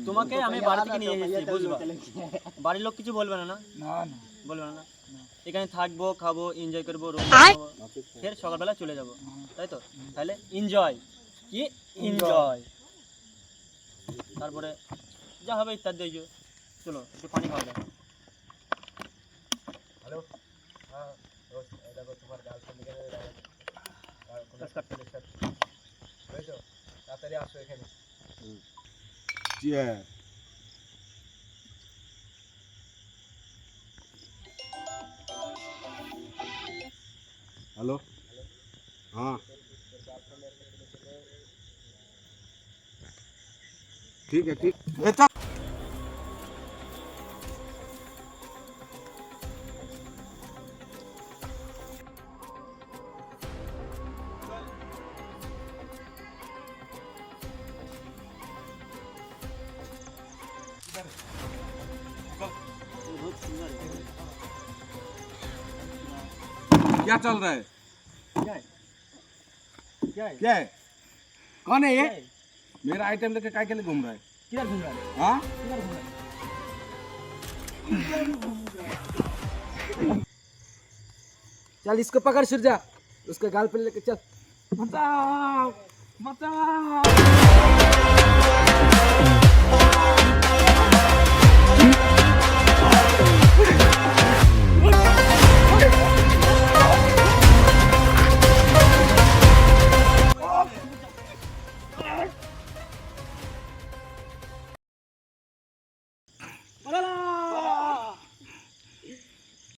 তোমাকে আমি বাড়ি থেকে নিয়ে এসেছি, বুঝবা? বাড়ির লোক কিছু বলবে না? না না বলবে না। এখানে থাকবো, খাবো, এনজয় করবো, ফের সকালবেলা চলে যাবো, তাই তো? তাহলে এনজয়, কি এনজয়, তারপরে যা হবে ইত্যাদি। চলো একটু পানি খাওয়া যাক। হ্যালো, হ্যাঁ দেখো তোমার গার্লফ্রেন্ডকে বুঝেছো, তাড়াতাড়ি আসো এখানে। हेलो, हाँ ठीक है, ठीक। क्या चल रहा है? क्या है? क्या है? कौन है ये? क्या है? मेरा आइटम लेके काय के लिए घूम रहा है? किधर घूम रहा है? हाँ? किधर घूम रहा है? चल इसको पकड़ सूर्या, उसके गाल पे लेके चल। बचाओ, बचाओ।